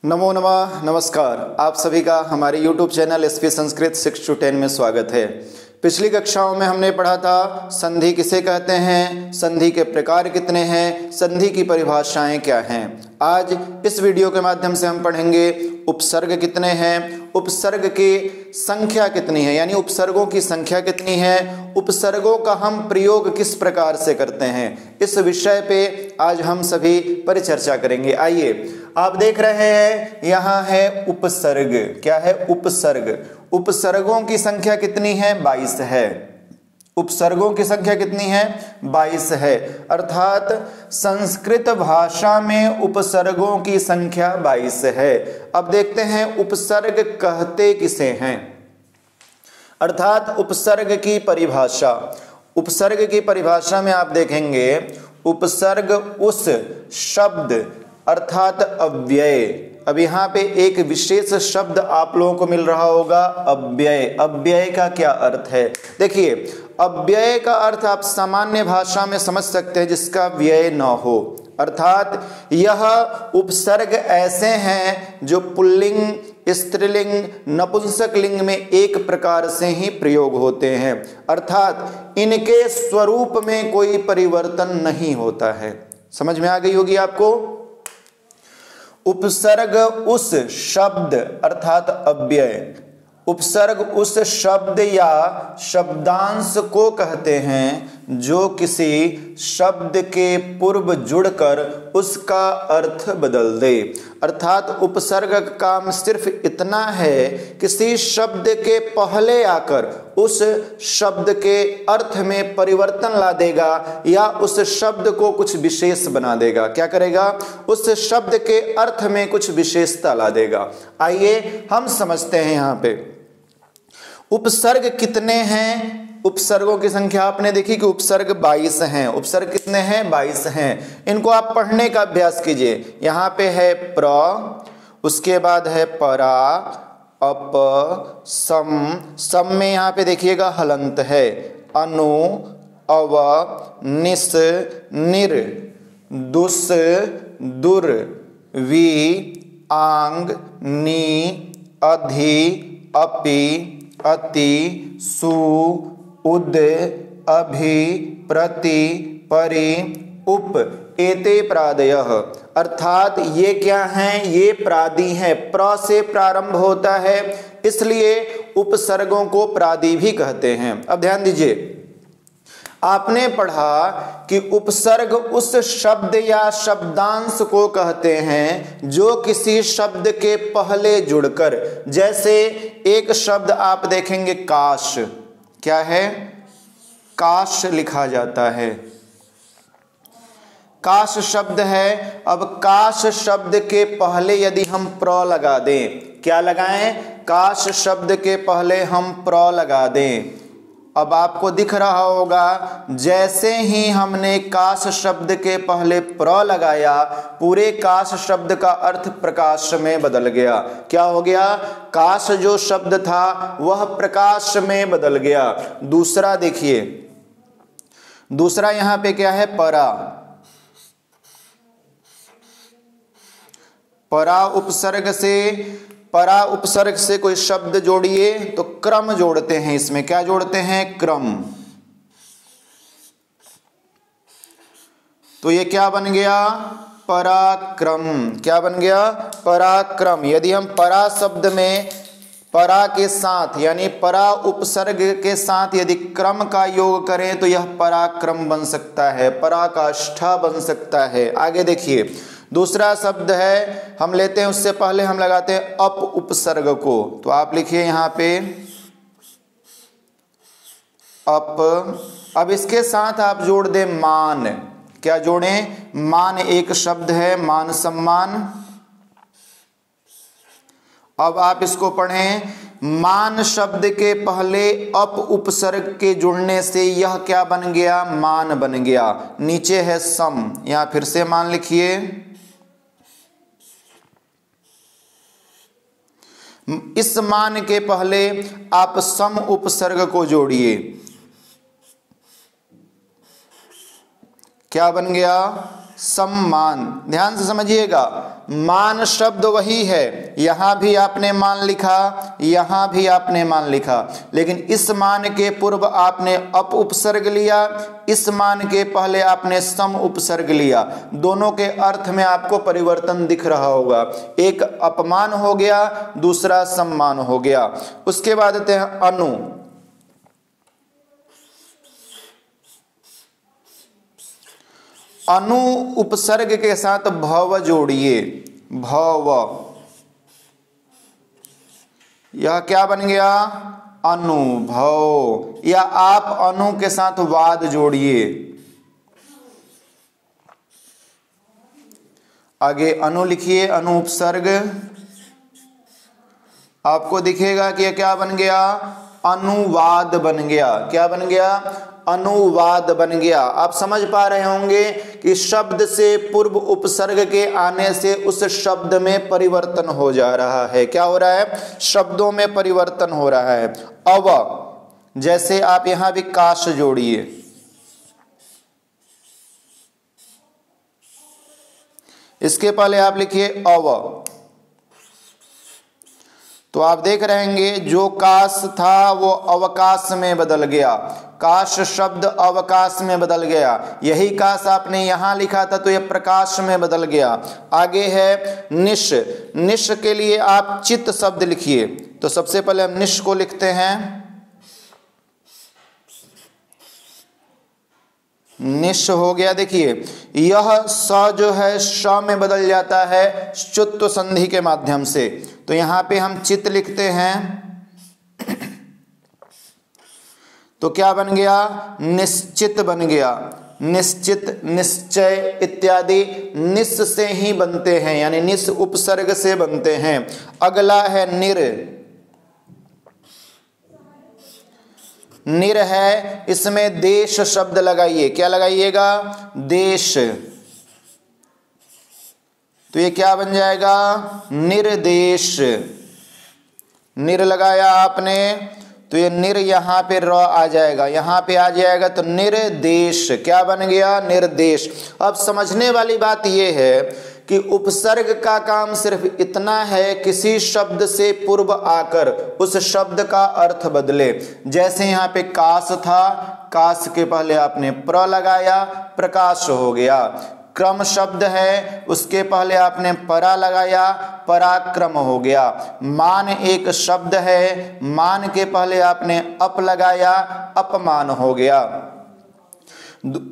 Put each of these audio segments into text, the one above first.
नमो नमः, नमस्कार। आप सभी का हमारे YouTube channel SP Sanskrit 6 to 10 में स्वागत है। पिछली कक्षाओं में हमने पढ़ा था संधि किसे कहते हैं, संधि के प्रकार कितने हैं, संधि की परिभाषाएं क्या हैं। आज इस वीडियो के माध्यम से हम पढ़ेंगे उपसर्ग कितने हैं, उपसर्ग की संख्या कितनी है, यानी उपसर्गों की संख्या कितनी है, उपसर्गों का हम प्रयोग किस प्रकार से करते हैं। इस विषय पे आज हम सभी परिचर्चा करेंगे। आइए, आप देख रहे हैं यहाँ है उपसर्ग। क्या है? उपसर्ग। उपसर्गों की संख्या कितनी है? 22 है। उपसर्गों की संख्या कितनी है? 22 है। अर्थात संस्कृत भाषा में उपसर्गों की संख्या 22 है। अब देखते हैं उपसर्ग कहते किसे हैं, अर्थात उपसर्ग की परिभाषा। उपसर्ग की परिभाषा में आप देखेंगे उपसर्ग उस शब्द अर्थात अव्यय। अब यहाँ पे एक विशेष शब्द आप लोगों को मिल रहा होगा, अव्यय। अव्यय का क्या अर्थ है? देखिए, अव्यय का अर्थ आप सामान्य भाषा में समझ सकते हैं जिसका व्यय न हो। अर्थात यह उपसर्ग ऐसे हैं जो पुल्लिंग, स्त्रीलिंग, नपुंसक लिंग में एक प्रकार से ही प्रयोग होते हैं। अर्थात इनके स्वरूप में कोई परिवर्तन नहीं होता है। समझ में आ गई होगी आपको। उपसर्ग उस शब्द अर्थात अव्यय, उपसर्ग उस शब्द या शब्दांश को कहते हैं जो किसी शब्द के पूर्व जुड़कर उसका अर्थ बदल दे। अर्थात उपसर्ग का काम सिर्फ इतना है, किसी शब्द के पहले आकर उस शब्द के अर्थ में परिवर्तन ला देगा या उस शब्द को कुछ विशेष बना देगा। क्या करेगा? उस शब्द के अर्थ में कुछ विशेषता ला देगा। आइए हम समझते हैं यहाँ पे उपसर्ग कितने हैं। उपसर्गों की संख्या आपने देखी कि उपसर्ग 22 हैं। उपसर्ग कितने हैं? 22 हैं। इनको आप पढ़ने का अभ्यास कीजिए। यहाँ पे है प्र, उसके बाद है परा, अप, सम। सम में यहाँ पे देखिएगा हलंत है, अनु, अव, निस, निर, दुस, दुर, वी, आंग, नी, अधि, अपि, अति, सु, उद, अभि, प्रति, परि, उप, एते प्रादयः। अर्थात ये क्या हैं? ये प्रादि हैं। प्र से प्रारंभ होता है, इसलिए उपसर्गों को प्रादि भी कहते हैं। अब ध्यान दीजिए, आपने पढ़ा कि उपसर्ग उस शब्द या शब्दांश को कहते हैं जो किसी शब्द के पहले जुड़कर, जैसे एक शब्द आप देखेंगे काश। क्या है? काश लिखा जाता है। काश शब्द है। अब काश शब्द के पहले यदि हम प्र लगा दें, क्या लगाएं? काश शब्द के पहले हम प्र लगा दें। अब आपको दिख रहा होगा जैसे ही हमने काश शब्द के पहले प्र लगाया, पूरे काश शब्द का अर्थ प्रकाश में बदल गया। क्या हो गया? काश जो शब्द था वह प्रकाश में बदल गया। दूसरा देखिए, दूसरा यहां पे क्या है? परा। परा उपसर्ग से, परा उपसर्ग से कोई शब्द जोड़िए तो क्रम जोड़ते हैं। इसमें क्या जोड़ते हैं? क्रम। तो ये क्या बन गया? पराक्रम। क्या बन गया? पराक्रम। यदि हम परा शब्द में परा के साथ यानी परा उपसर्ग के साथ यदि क्रम का योग करें तो यह पराक्रम बन सकता है, पराकाष्ठा बन सकता है। आगे देखिए, दूसरा शब्द है, हम लेते हैं उससे पहले हम लगाते हैं अप उपसर्ग को। तो आप लिखिए यहाँ पे अप। अब इसके साथ आप जोड़ दें मान। क्या जोड़ें? मान एक शब्द है, मान सम्मान। अब आप इसको पढ़ें, मान शब्द के पहले अप उपसर्ग के जुड़ने से यह क्या बन गया? मान बन गया। नीचे है सम, यहां फिर से मान लिखिए। इस मान के पहले आप सम उपसर्ग को जोड़िए। क्या बन गया? सम्मान। ध्यान से समझिएगा, मान शब्द वही है, यहां भी आपने मान लिखा, यहां भी आपने मान लिखा, लेकिन इस मान के पूर्व आपने अप उपसर्ग लिया, इस मान के पहले आपने सम उपसर्ग लिया। दोनों के अर्थ में आपको परिवर्तन दिख रहा होगा, एक अपमान हो गया, दूसरा सम्मान हो गया। उसके बाद आते हैं अनु। अनु उपसर्ग के साथ भव जोड़िए, भव, यह क्या बन गया? अनुभव। या आप अनु के साथ वाद जोड़िए, आगे अनु लिखिए, अनु उपसर्ग, आपको दिखेगा कि यह क्या बन गया? अनुवाद बन गया। क्या बन गया? अनुवाद बन गया। आप समझ पा रहे होंगे कि शब्द से पूर्व उपसर्ग के आने से उस शब्द में परिवर्तन हो जा रहा है। क्या हो रहा है? शब्दों में परिवर्तन हो रहा है। अव, जैसे आप यहां भी काश जोड़िए, इसके पहले आप लिखिए अव, तो आप देख रहे होंगे जो काश था वो अवकाश में बदल गया, काश शब्द अवकाश में बदल गया। यही काश आपने यहां लिखा था तो यह प्रकाश में बदल गया। आगे है निश, निश के लिए आप चित शब्द लिखिए, तो सबसे पहले हम निश को लिखते हैं, निश हो गया। देखिए यह स जो है श में बदल जाता है च्युत्व संधि के माध्यम से, तो यहां पे हम चित लिखते हैं, तो क्या बन गया? निश्चित बन गया। निश्चित, निश्चय इत्यादि निस से ही बनते हैं, यानी निस उपसर्ग से बनते हैं। अगला है निर, निर है, इसमें देश शब्द लगाइए। क्या लगाइएगा? देश, तो ये क्या बन जाएगा? निर्देश। निर लगाया आपने तो ये निर यहां पे र आ जाएगा, यहां पे आ जाएगा, तो निर्देश क्या बन गया? निर्देश। अब समझने वाली बात यह है कि उपसर्ग का काम सिर्फ इतना है किसी शब्द से पूर्व आकर उस शब्द का अर्थ बदले। जैसे यहाँ पे काश था, काश के पहले आपने प्र लगाया, प्रकाश हो गया। क्रम शब्द है, उसके पहले आपने परा लगाया, पराक्रम हो गया। मान एक शब्द है, मान के पहले आपने अप लगाया, अपमान हो गया।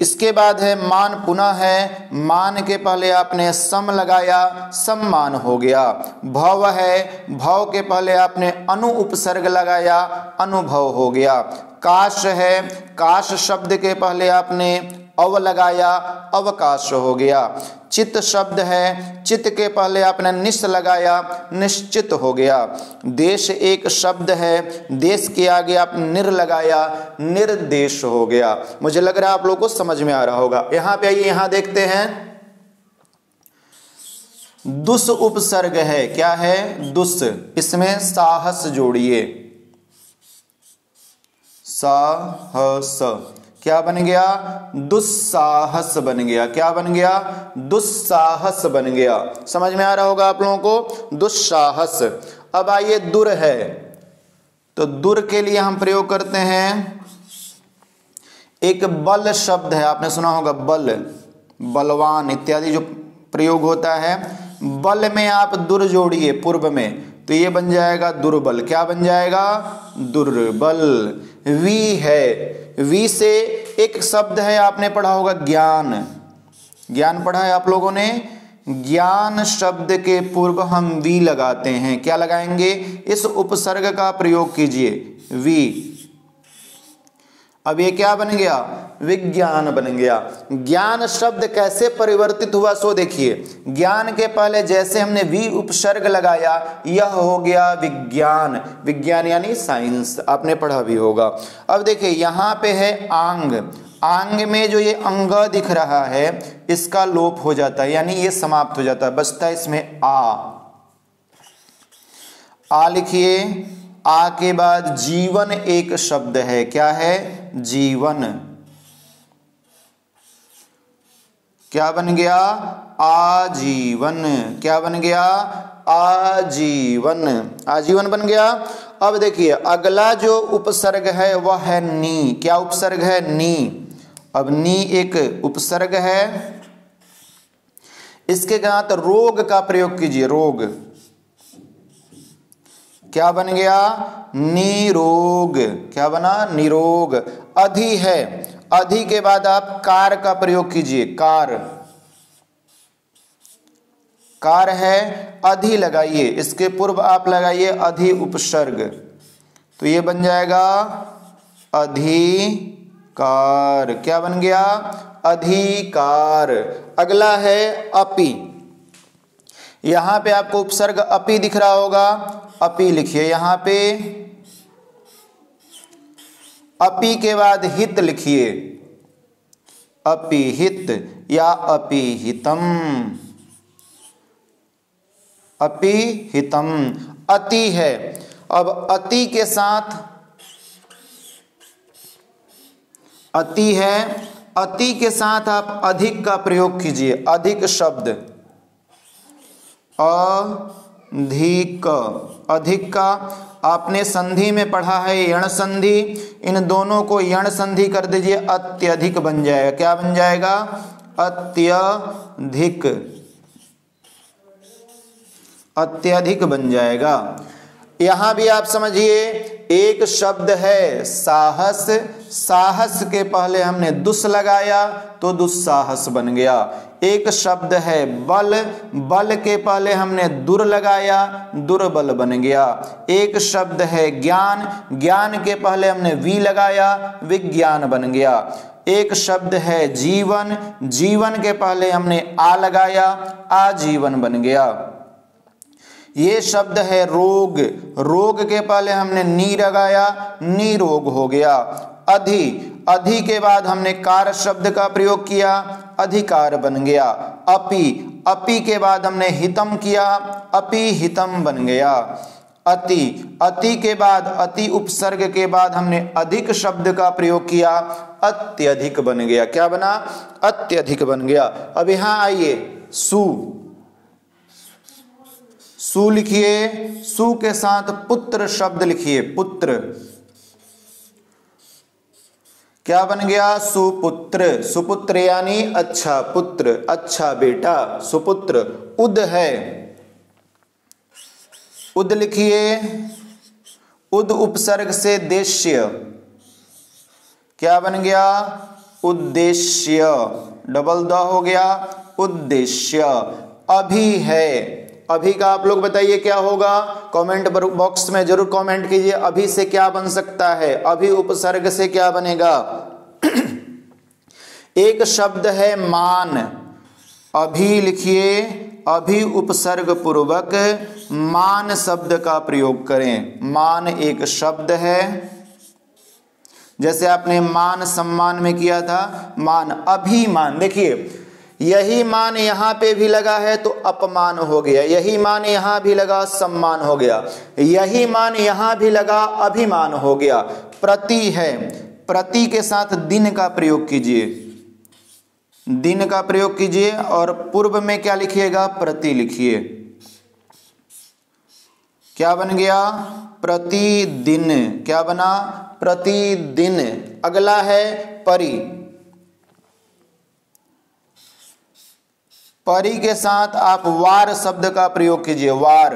इसके बाद है मान पुनः है, मान के पहले आपने सम लगाया, सम्मान हो गया। भव है, भव के पहले आपने अनु उपसर्ग लगाया, अनुभव हो गया। काश है, काश शब्द के पहले आपने अव लगाया, अवकाश हो गया। चित शब्द है, चित के पहले आपने निश लगाया, निश्चित हो गया। देश एक शब्द है, देश के आगे आपने निर लगाया, निर्देश हो गया। मुझे लग रहा है आप लोगों को समझ में आ रहा होगा। यहां पे आइए, यहां देखते हैं दुस उपसर्ग है। क्या है? दुस, इसमें साहस जोड़िए, साहस, क्या बन गया? दुस्साहस बन गया। क्या बन गया? दुस्साहस बन गया। समझ में आ रहा होगा आप लोगों को, दुस्साहस। अब आइए दुर है, तो दुर के लिए हम प्रयोग करते हैं एक बल शब्द है, आपने सुना होगा बल, बलवान इत्यादि जो प्रयोग होता है। बल में आप दुर जोड़िए पूर्व में, तो ये बन जाएगा दुर्बल। क्या बन जाएगा? दुर्बल। वी है, वी से एक शब्द है, आपने पढ़ा होगा ज्ञान, ज्ञान पढ़ा है आप लोगों ने। ज्ञान शब्द के पूर्व हम वी लगाते हैं। क्या लगाएंगे? इस उपसर्ग का प्रयोग कीजिए, वी। अब ये क्या बन गया? विज्ञान बन गया। ज्ञान शब्द कैसे परिवर्तित हुआ सो देखिए। ज्ञान के पहले जैसे हमने वी उपसर्ग लगाया, यह हो गया विज्ञान। विज्ञान यानी साइंस, आपने पढ़ा भी होगा। अब देखिए यहां पे है आंग, आंग में जो ये अंग दिख रहा है इसका लोप हो जाता है, यानी ये समाप्त हो जाता है, बचता है इसमें आ लिखिए। आ के बाद जीवन एक शब्द है। क्या है? जीवन। क्या बन गया? आजीवन। क्या बन गया? आजीवन। आजीवन बन गया। अब देखिए अगला जो उपसर्ग है वह है नी। क्या उपसर्ग है? नी। अब नी एक उपसर्ग है, इसके साथ रोग का प्रयोग कीजिए। रोग। क्या बन गया? निरोग। क्या बना? निरोग। अधि है, अधि के बाद आप कार का प्रयोग कीजिए। कार। कार है, अधि लगाइए, इसके पूर्व आप लगाइए अधि उपसर्ग, तो ये बन जाएगा अधिकार। क्या बन गया? अधिकार। अगला है अपि। यहां पे आपको उपसर्ग अपि दिख रहा होगा, अपि लिखिए यहां पे। अपि के बाद हित लिखिए, अपिहित या अपिहितम। अपिहितम। अति है, अब अति के साथ अति है, अति के साथ आप अधिक का प्रयोग कीजिए। अधिक शब्द। अधिक। अधिक का आपने संधि में पढ़ा है यण संधि, इन दोनों को यण संधि कर दीजिए, अत्यधिक बन जाएगा। क्या बन जाएगा? अत्यधिक। अत्यधिक बन जाएगा। यहां भी आप समझिए, एक शब्द है साहस, साहस के पहले हमने दुस लगाया तो दुस्साहस बन गया। एक शब्द है बल, बल के पहले हमने दुर लगाया, दुर्बल बन गया। एक शब्द है ज्ञान, ज्ञान के पहले हमने वी लगाया, विज्ञान बन गया। एक शब्द है जीवन, जीवन के पहले हमने आ लगाया, आजीवन बन गया। ये शब्द है रोग, रोग के पहले हमने नी लगाया, निरोग हो गया। अधि, अधि के बाद हमने कार शब्द का प्रयोग किया, अधिकार बन गया। अपि, अपि के बाद हमने हितम किया, अपिहितम बन गया। अति, अति के बाद अति उपसर्ग के बाद हमने अधिक शब्द का प्रयोग किया, अत्यधिक बन गया। क्या बना? अत्यधिक बन गया। अब यहां आइए, सु। सु लिखिए, सु के साथ पुत्र शब्द लिखिए, पुत्र। क्या बन गया? सुपुत्र। सुपुत्र यानी अच्छा पुत्र, अच्छा बेटा, सुपुत्र। उद है, उद लिखिए, उद उपसर्ग से देश्य। क्या बन गया? उद्देश्य। डबल द हो गया, उद्देश्य। अभी है, अभी का आप लोग बताइए क्या होगा, कमेंट बॉक्स में जरूर कमेंट कीजिए। अभी से क्या बन सकता है? अभी उपसर्ग से क्या बनेगा? एक शब्द है मान, अभी लिखिए, अभी उपसर्ग पूर्वक मान शब्द का प्रयोग करें। मान एक शब्द है, जैसे आपने मान सम्मान में किया था, मान। अभिमान, देखिए यही मान यहां पे भी लगा है तो अपमान हो गया, यही मान यहां भी लगा सम्मान हो गया, यही मान यहां भी लगा अभिमान हो गया। प्रति है, प्रति के साथ दिन का प्रयोग कीजिए, दिन का प्रयोग कीजिए और पूर्व में क्या लिखिएगा? प्रति लिखिए। क्या बन गया? प्रतिदिन। क्या बना? प्रतिदिन। अगला है परि। परि के साथ आप वार शब्द का प्रयोग कीजिए, वार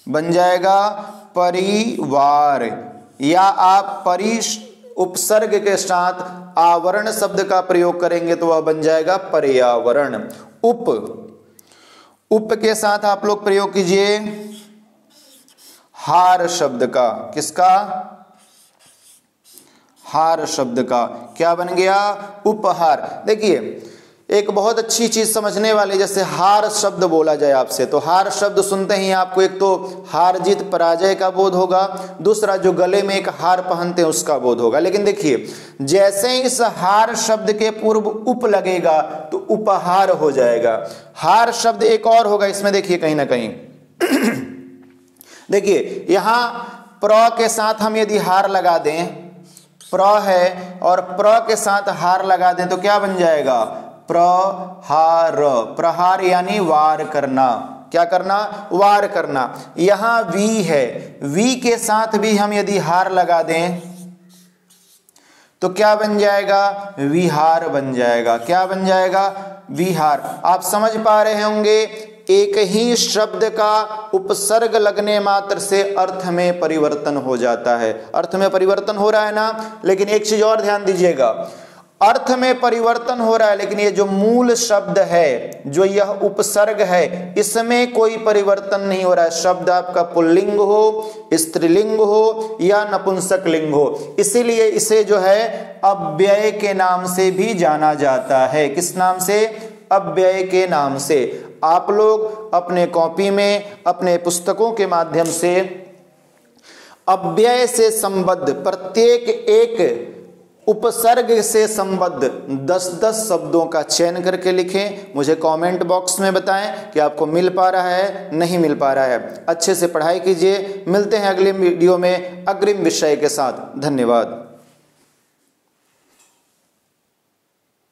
बन जाएगा परिवार। या आप परि उपसर्ग के साथ आवरण शब्द का प्रयोग करेंगे तो वह बन जाएगा पर्यावरण। उप, उप के साथ आप लोग प्रयोग कीजिए हार शब्द का। किसका? हार शब्द का। क्या बन गया? उपहार। देखिए एक बहुत अच्छी चीज समझने वाली, जैसे हार शब्द बोला जाए आपसे तो हार शब्द सुनते ही आपको एक तो हार जीत पराजय का बोध होगा, दूसरा जो गले में एक हार पहनते हैं उसका बोध होगा। लेकिन देखिए जैसे ही इस हार शब्द के पूर्व उप लगेगा तो उपहार हो जाएगा। हार शब्द एक और होगा इसमें, देखिए कहीं ना कहीं देखिए यहां प्र के साथ हम यदि हार लगा दें, प्र है और प्र के साथ हार लगा दें तो क्या बन जाएगा? प्रहार, प्रहार यानी वार करना, क्या करना, वार करना। यहां वी है, वी के साथ भी हम यदि हार लगा दें तो क्या बन जाएगा, विहार बन जाएगा। क्या बन जाएगा, विहार। आप समझ पा रहे होंगे, एक ही शब्द का उपसर्ग लगने मात्र से अर्थ में परिवर्तन हो जाता है। अर्थ में परिवर्तन हो रहा है ना, लेकिन एक चीज और ध्यान दीजिएगा, अर्थ में परिवर्तन हो रहा है लेकिन ये जो मूल शब्द है, जो यह उपसर्ग है, इसमें कोई परिवर्तन नहीं हो रहा है। शब्द आपका पुल्लिंग हो, स्त्रीलिंग हो या नपुंसक लिंग हो, इसीलिए इसे जो है अव्यय के नाम से भी जाना जाता है। किस नाम से, अव्यय के नाम से। आप लोग अपने कॉपी में, अपने पुस्तकों के माध्यम से अव्यय से संबद्ध प्रत्येक एक उपसर्ग से संबद्ध 10-10 शब्दों का चयन करके लिखें। मुझे कमेंट बॉक्स में बताएं कि आपको मिल पा रहा है, नहीं मिल पा रहा है। अच्छे से पढ़ाई कीजिए। मिलते हैं अगले वीडियो में अग्रिम विषय के साथ। धन्यवाद।